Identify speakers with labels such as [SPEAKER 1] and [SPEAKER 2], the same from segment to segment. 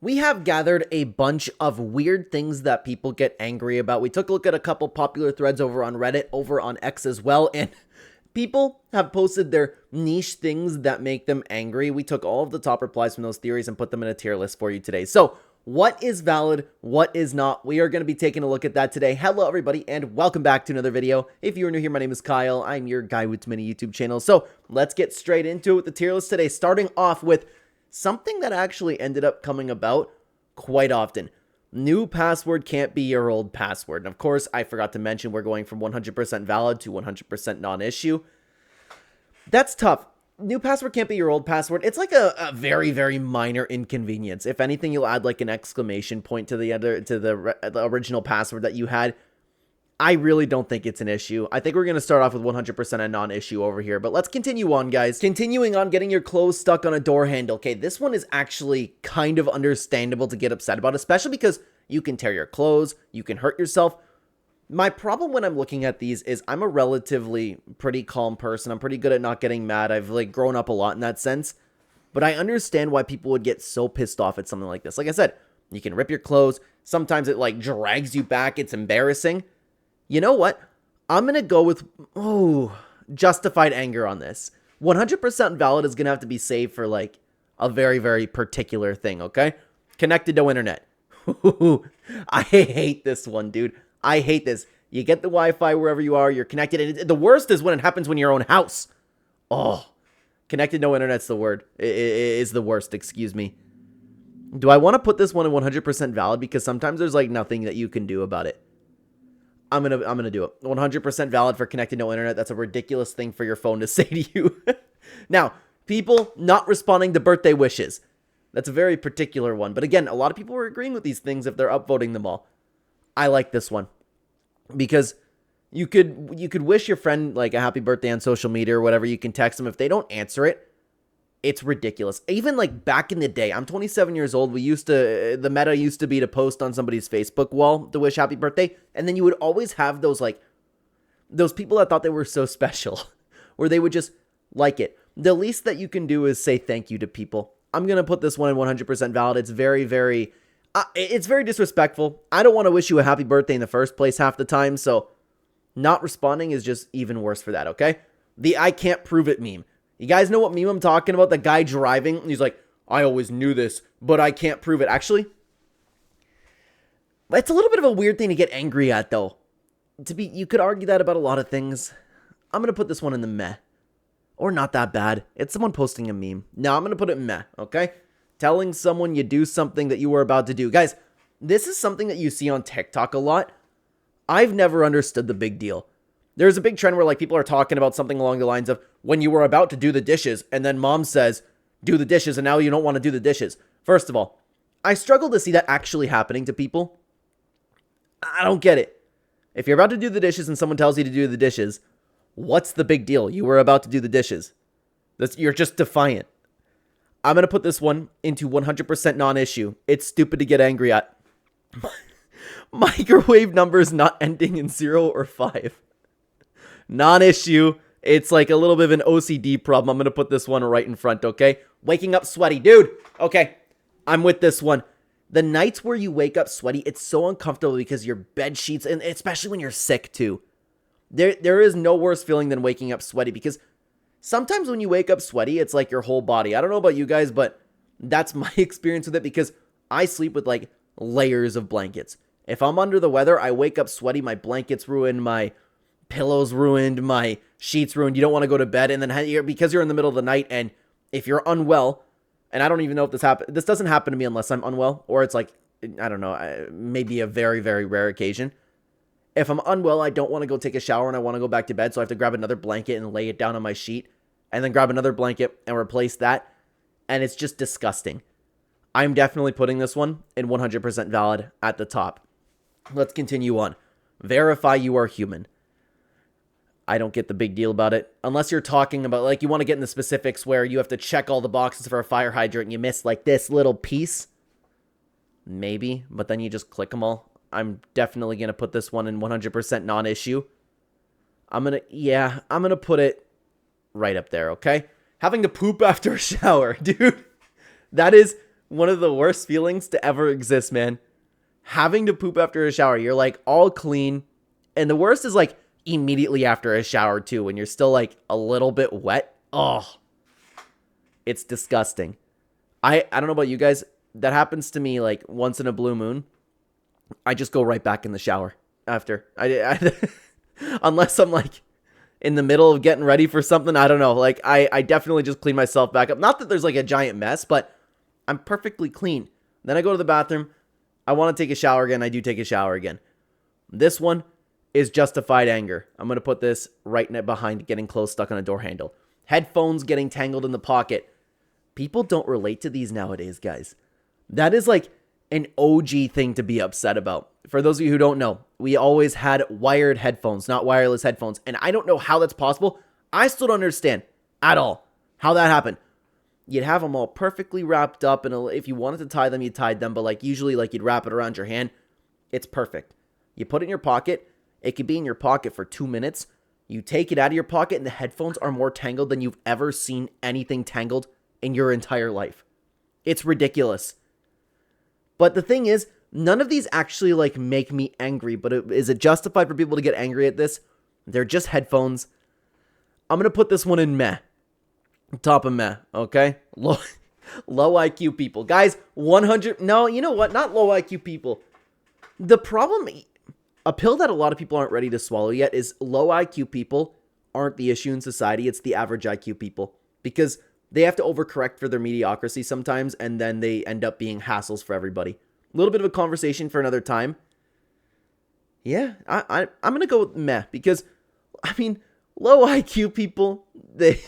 [SPEAKER 1] We have gathered a bunch of weird things that people get angry about. We took a look at a couple popular threads over on Reddit, over on X as well, and people have posted their niche things that make them angry. We took all of the top replies from those theories and put them in a tier list for you today. So, what is valid? What is not? We are going to be taking a look at that today. Hello, everybody, and welcome back to another video. If you're new here, my name is Kyle. I'm your guy with many YouTube channels. So, let's get straight into it with the tier list today, starting off with something that actually ended up coming about quite often. New password can't be your old password. And of course, I forgot to mention we're going from 100% valid to 100% non-issue. That's tough. New password can't be your old password. It's like a very, very minor inconvenience. If anything, you'll add like an exclamation point to the original password that you had. I really don't think it's an issue. I think we're going to start off with 100% a non-issue over here, but let's continue on, guys. Continuing on, getting your clothes stuck on a door handle. Okay, this one is actually kind of understandable to get upset about, especially because you can tear your clothes, you can hurt yourself. My problem when I'm looking at these is I'm a relatively pretty calm person. I'm pretty good at not getting mad. I've like grown up a lot in that sense, but I understand why people would get so pissed off at something like this. Like I said, you can rip your clothes. Sometimes it like drags you back. It's embarrassing. You know what? I'm going to go with, justified anger on this. 100% valid is going to have to be saved for like a very, very particular thing, okay? Connected to internet. I hate this one, dude. I hate this. You get the Wi-Fi wherever you are, you're connected. And the worst is when it happens when you're in your own house. Oh, connected no internet's the word. It is the worst, excuse me. Do I want to put this one in 100% valid? Because sometimes there's like nothing that you can do about it. I'm gonna do it. 100% valid for connected no internet. That's a ridiculous thing for your phone to say to you. Now, people not responding to birthday wishes. That's a very particular one. But again, a lot of people are agreeing with these things if they're upvoting them all. I like this one because you could wish your friend like a happy birthday on social media or whatever. You can text them. If they don't answer it, it's ridiculous. Even like back in the day, I'm 27 years old. The meta used to be to post on somebody's Facebook wall to wish happy birthday. And then you would always have those people that thought they were so special where they would just like it. The least that you can do is say thank you to people. I'm going to put this one in 100% valid. It's very, very, it's very disrespectful. I don't want to wish you a happy birthday in the first place half the time. So not responding is just even worse for that. Okay. The I can't prove it meme. You guys know what meme I'm talking about? The guy driving, and he's like, I always knew this, but I can't prove it. Actually, it's a little bit of a weird thing to get angry at, though. You could argue that about a lot of things. I'm going to put this one in the meh. Or not that bad. It's someone posting a meme. No, I'm going to put it in meh, okay? Telling someone you do something that you were about to do. Guys, this is something that you see on TikTok a lot. I've never understood the big deal. There's a big trend where like people are talking about something along the lines of when you were about to do the dishes and then mom says, do the dishes and now you don't want to do the dishes. First of all, I struggle to see that actually happening to people. I don't get it. If you're about to do the dishes and someone tells you to do the dishes, what's the big deal? You were about to do the dishes. You're just defiant. I'm going to put this one into 100% non-issue. It's stupid to get angry at. Microwave numbers not ending in 0 or 5. Non-issue. It's like a little bit of an OCD problem. I'm going to put this one right in front, okay? Waking up sweaty. Dude, okay. I'm with this one. The nights where you wake up sweaty, it's so uncomfortable because your bed sheets, and especially when you're sick too. There is no worse feeling than waking up sweaty because sometimes when you wake up sweaty, it's like your whole body. I don't know about you guys, but that's my experience with it because I sleep with like layers of blankets. If I'm under the weather, I wake up sweaty, my blankets ruined, my pillows ruined, my sheets ruined. You don't want to go to bed, and then because you're in the middle of the night, and if you're unwell, and I don't even know if this happens. This doesn't happen to me unless I'm unwell, or it's like, I don't know, maybe a very, very rare occasion. If I'm unwell, I don't want to go take a shower, and I want to go back to bed, so I have to grab another blanket and lay it down on my sheet, and then grab another blanket and replace that, and it's just disgusting. I'm definitely putting this one in 100% valid at the top. Let's continue on. Verify you are human. I don't get the big deal about it. Unless you're talking about, like, you want to get in the specifics where you have to check all the boxes for a fire hydrant and you miss, like, this little piece. Maybe, but then you just click them all. I'm definitely going to put this one in 100% non-issue. I'm going to put it right up there, okay? Having to poop after a shower, dude. That is one of the worst feelings to ever exist, man. Having to poop after a shower. You're like all clean. And the worst is like immediately after a shower too, when you're still like a little bit wet. Oh, it's disgusting. I don't know about you guys. That happens to me like once in a blue moon. I just go right back in the shower after. Unless I'm like in the middle of getting ready for something. I don't know. Like I definitely just clean myself back up. Not that there's like a giant mess, but I'm perfectly clean. Then I go to the bathroom. I want to take a shower again. I do take a shower again. This one is justified anger. I'm going to put this right behind getting clothes stuck on a door handle. Headphones getting tangled in the pocket. People don't relate to these nowadays, guys. That is like an OG thing to be upset about. For those of you who don't know, we always had wired headphones, not wireless headphones. And I don't know how that's possible. I still don't understand at all how that happened. You'd have them all perfectly wrapped up, and if you wanted to tie them, you tied them. But like usually, like you'd wrap it around your hand. It's perfect. You put it in your pocket. It could be in your pocket for 2 minutes. You take it out of your pocket, and the headphones are more tangled than you've ever seen anything tangled in your entire life. It's ridiculous. But the thing is, none of these actually like make me angry. But is it justified for people to get angry at this? They're just headphones. I'm gonna put this one in meh. Top of meh, okay? Low IQ people. Guys, 100... No, you know what? Not low IQ people. The problem... A pill that a lot of people aren't ready to swallow yet is low IQ people aren't the issue in society. It's the average IQ people. Because they have to overcorrect for their mediocrity sometimes, and then they end up being hassles for everybody. A little bit of a conversation for another time. Yeah, I'm going to go with meh. Because, I mean... Low IQ people, they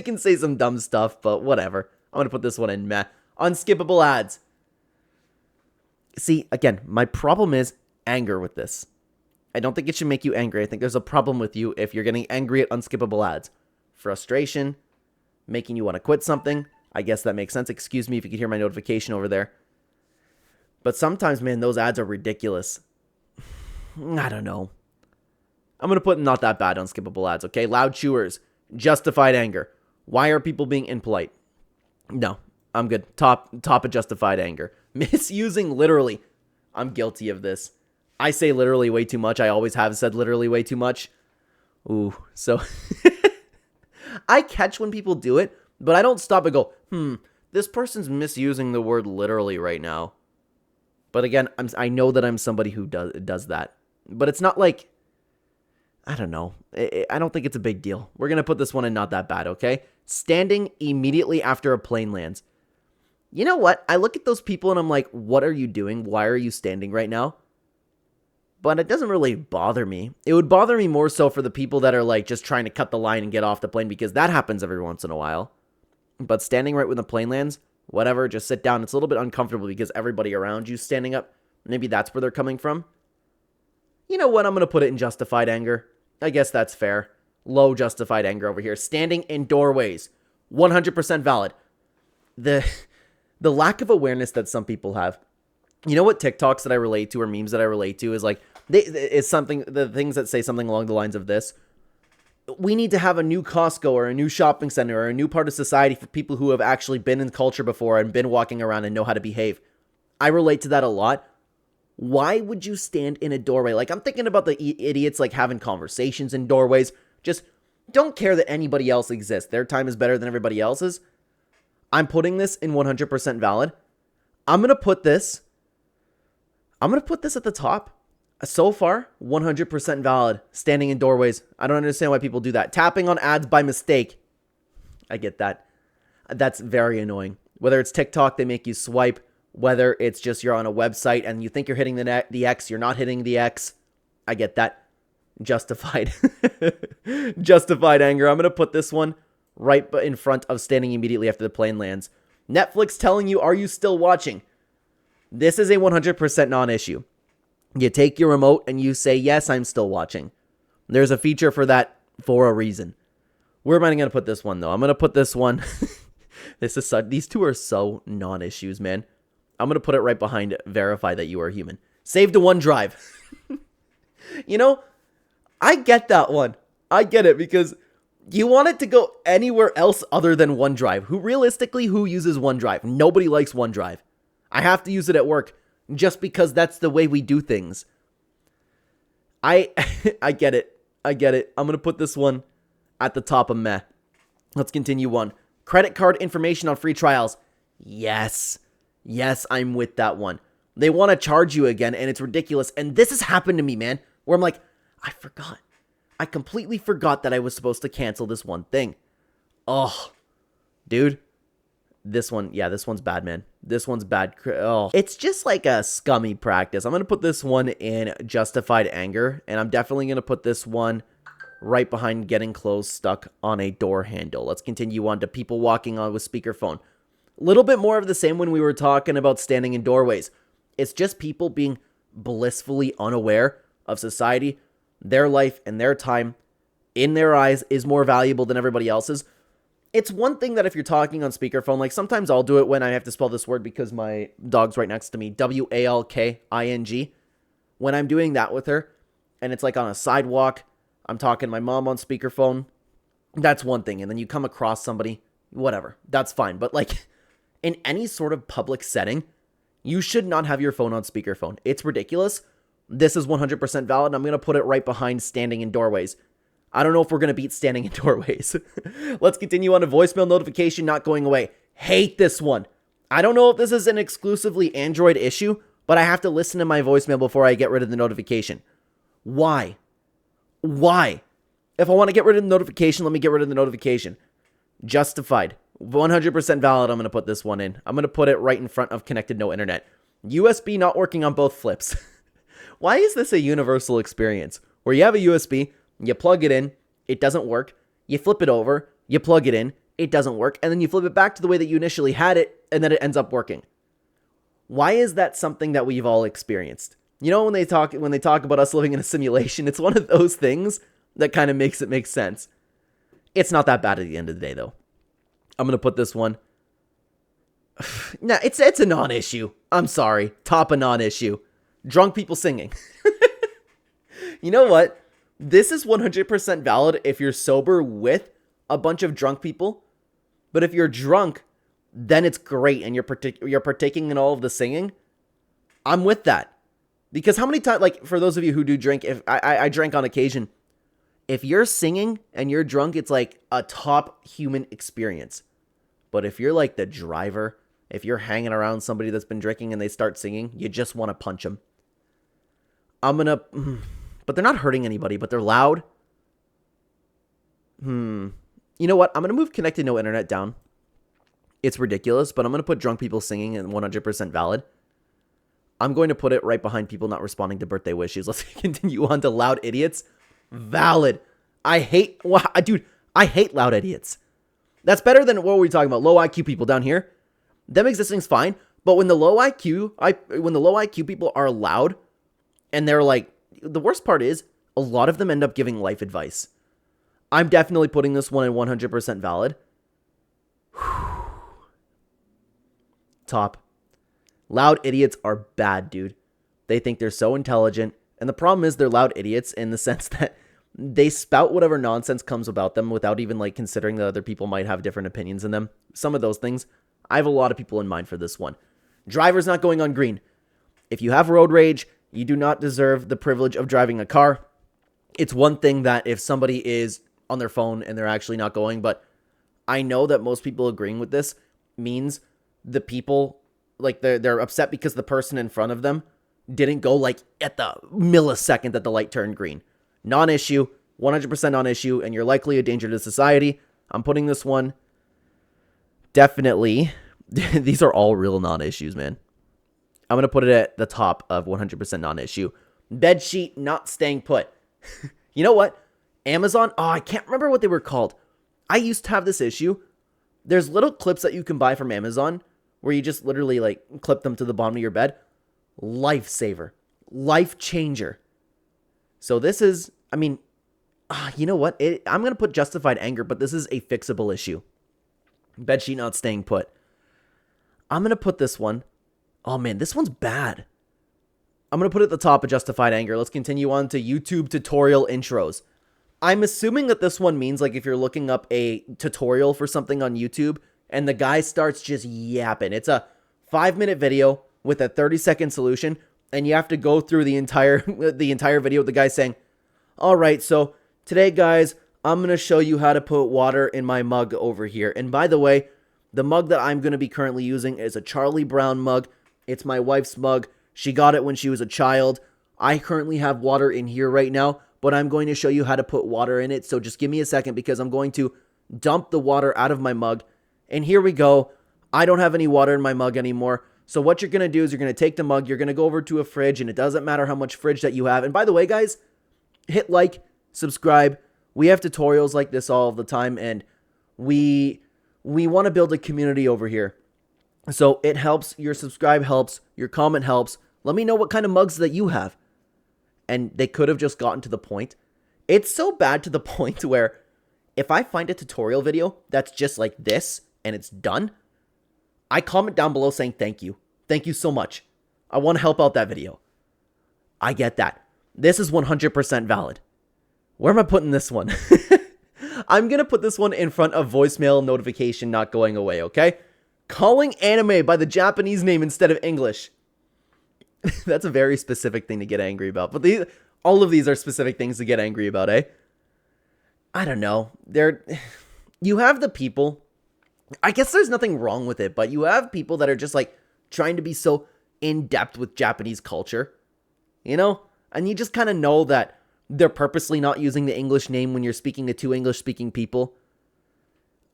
[SPEAKER 1] can say some dumb stuff, but whatever. I'm going to put this one in meh. Unskippable ads. See, again, my problem is anger with this. I don't think it should make you angry. I think there's a problem with you if you're getting angry at unskippable ads. Frustration, making you want to quit something. I guess that makes sense. Excuse me if you could hear my notification over there. But sometimes, man, those ads are ridiculous. I don't know. I'm going to put not that bad unskippable ads, okay? Loud chewers. Justified anger. Why are people being impolite? No, I'm good. Top of justified anger. Misusing literally. I'm guilty of this. I say literally way too much. I always have said literally way too much. Ooh, so... I catch when people do it, but I don't stop and go, this person's misusing the word literally right now. But again, I know that I'm somebody who does that. But it's not like... I don't know. I don't think it's a big deal. We're going to put this one in not that bad, okay? Standing immediately after a plane lands. You know what? I look at those people and I'm like, what are you doing? Why are you standing right now? But it doesn't really bother me. It would bother me more so for the people that are like just trying to cut the line and get off the plane, because that happens every once in a while. But standing right when the plane lands, whatever, just sit down. It's a little bit uncomfortable because everybody around you standing up. Maybe that's where they're coming from. You know what? I'm going to put it in justified anger. I guess that's fair. Low justified anger over here. Standing in doorways. 100% valid. The lack of awareness that some people have. You know what TikToks that I relate to or memes that I relate to is like, the things that say something along the lines of this. We need to have a new Costco or a new shopping center or a new part of society for people who have actually been in culture before and been walking around and know how to behave. I relate to that a lot. Why would you stand in a doorway? Like, I'm thinking about the idiots like having conversations in doorways. Just don't care that anybody else exists. Their time is better than everybody else's. I'm putting this in 100% valid. I'm going to put this at the top. So far, 100% valid. Standing in doorways. I don't understand why people do that. Tapping on ads by mistake. I get that. That's very annoying. Whether it's TikTok, they make you swipe. Whether it's just you're on a website and you think you're hitting the X, you're not hitting the X. I get that. Justified. Justified anger. I'm going to put this one right in front of standing immediately after the plane lands. Netflix telling you, are you still watching? This is a 100% non-issue. You take your remote and you say, yes, I'm still watching. There's a feature for that for a reason. Where am I going to put this one, though? I'm going to put this one. These two are so non-issues, man. I'm going to put it right behind verify that you are human. Save to OneDrive. You know, I get that one. I get it because You want it to go anywhere else other than OneDrive. Who uses OneDrive? Nobody likes OneDrive. I have to use it at work just because that's the way we do things. I get it. I'm going to put this one at the top of meh. Let's continue on. Credit card information on free trials. Yes, I'm with that one. They want to charge you again, and it's ridiculous. And this has happened to me, man, where I'm like, I forgot. I completely forgot that I was supposed to cancel this one thing. Oh, dude. This one's bad, man. This one's bad. Oh, it's just like a scummy practice. I'm going to put this one in justified anger, and I'm definitely going to put this one right behind getting clothes stuck on a door handle. Let's continue on to people walking on with speakerphone. A little bit more of the same when we were talking about standing in doorways. It's just people being blissfully unaware of society. Their life and their time, in their eyes, is more valuable than everybody else's. It's one thing that if you're talking on speakerphone, like sometimes I'll do it when I have to spell this word because my dog's right next to me, W-A-L-K-I-N-G. When I'm doing that with her, and it's like on a sidewalk, I'm talking to my mom on speakerphone, that's one thing. And then you come across somebody, whatever, that's fine. But like in any sort of public setting, you should not have your phone on speakerphone. It's ridiculous. This is 100% valid, and I'm going to put it right behind standing in doorways. I don't know if we're going to beat standing in doorways. Let's continue on to voicemail notification not going away. Hate this one. I don't know if this is an exclusively Android issue, but I have to listen to my voicemail before I get rid of the notification. Why? If I want to get rid of the notification, let me get rid of the notification. Justified. 100% valid, I'm going to put this one in. I'm going to put it right in front of connected no internet. USB not working on both flips. Why is this a universal experience? Where you have a USB, you plug it in, it doesn't work, you flip it over, you plug it in, it doesn't work, and then you flip it back to the way that you initially had it, and then it ends up working. Why is that something that we've all experienced? You know, when they talk about us living in a simulation, it's one of those things that kind of makes it make sense. It's not that bad at the end of the day, though. I'm going to put this one. Nah, it's a non-issue. I'm sorry. Top a non-issue. Drunk people singing. You know what? This is 100% valid if you're sober with a bunch of drunk people. But if you're drunk, then it's great and you're partaking in all of the singing. I'm with that. Because how many times, like for those of you who do drink, if I drank on occasion, if you're singing and you're drunk, it's like a top human experience. But if you're like the driver, if you're hanging around somebody that's been drinking and they start singing, you just want to punch them. But they're not hurting anybody, but they're loud. You know what? I'm going to move connected no internet down. It's ridiculous, but I'm going to put drunk people singing and 100% valid. I'm going to put it right behind people not responding to birthday wishes. Let's continue on to loud idiots. Valid. I hate loud idiots. That's better than what were we talking about? Low IQ people down here. Them existing is fine, but when the low IQ people are loud and they're like, the worst part is a lot of them end up giving life advice. I'm definitely putting this one in 100% valid. Top. Loud idiots are bad, dude. They think they're so intelligent. And the problem is they're loud idiots in the sense that they spout whatever nonsense comes about them without even like considering that other people might have different opinions in them. Some of those things. I have a lot of people in mind for this one. Drivers not going on green. If you have road rage, you do not deserve the privilege of driving a car. It's one thing that if somebody is on their phone and they're actually not going, but I know that most people agreeing with this means the people, like they're upset because the person in front of them didn't go like at the millisecond that the light turned green. Non-issue, 100% non-issue, and you're likely a danger to society. I'm putting this one definitely. These are all real non-issues, man. I'm going to put it at the top of 100% non-issue. Bedsheet not staying put. You know what? Amazon, I can't remember what they were called. I used to have this issue. There's little clips that you can buy from Amazon where you just literally like clip them to the bottom of your bed. Lifesaver. Life changer. So this is, you know what? I'm going to put justified anger, but this is a fixable issue. Bedsheet not staying put. I'm going to put this one. Oh man, this one's bad. I'm going to put it at the top of justified anger. Let's continue on to YouTube tutorial intros. I'm assuming that this one means like if you're looking up a tutorial for something on YouTube and the guy starts just yapping. It's a 5-minute video with a 30-second solution, and you have to go through the entire video with the guy saying, "All right, so today, guys, I'm going to show you how to put water in my mug over here. And by the way, the mug that I'm going to be currently using is a Charlie Brown mug. It's my wife's mug. She got it when she was a child. I currently have water in here right now, but I'm going to show you how to put water in it. So just give me a second because I'm going to dump the water out of my mug. And here we go. I don't have any water in my mug anymore. So what you're going to do is you're going to take the mug, you're going to go over to a fridge, and it doesn't matter how much fridge that you have. And by the way, guys, hit like, subscribe. We have tutorials like this all the time, and we want to build a community over here. So it helps, your subscribe helps, your comment helps. Let me know what kind of mugs that you have. And they could have just gotten to the point. It's so bad to the point where if I find a tutorial video that's just like this and it's done, I comment down below saying thank you. Thank you so much. I want to help out that video. I get that. This is 100% valid. Where am I putting this one? I'm going to put this one in front of voicemail notification not going away, okay? Calling anime by the Japanese name instead of English. That's a very specific thing to get angry about. But all of these are specific things to get angry about, eh? I don't know. You have the people. I guess there's nothing wrong with it, but you have people that are just like trying to be so in depth with Japanese culture, you know? And you just kind of know that they're purposely not using the English name when you're speaking to two English-speaking people.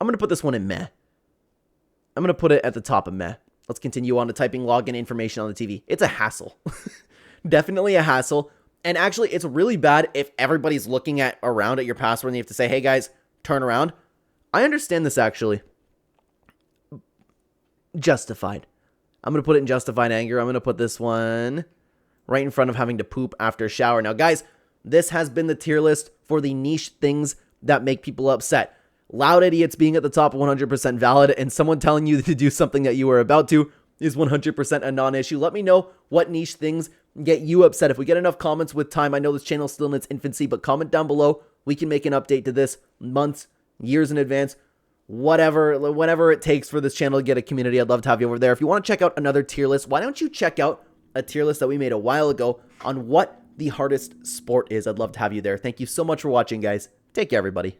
[SPEAKER 1] I'm going to put this one in meh. I'm going to put it at the top of meh. Let's continue on to typing login information on the TV. It's a hassle. Definitely a hassle. And actually, it's really bad if everybody's looking around at your password and you have to say, hey guys, turn around. I understand this actually. Justified. I'm going to put it in justified anger. I'm going to put this one right in front of having to poop after a shower. Now, guys, this has been the tier list for the niche things that make people upset. Loud idiots being at the top 100% valid, and someone telling you to do something that you were about to is 100% a non-issue. Let me know what niche things get you upset. If we get enough comments with time, I know this channel is still in its infancy, but comment down below. We can make an update to this months, years in advance, whenever it takes for this channel to get a community. I'd love to have you over there. If you want to check out another tier list, why don't you check out a tier list that we made a while ago on what the hardest sport is. I'd love to have you there. Thank you so much for watching, guys. Take care, everybody.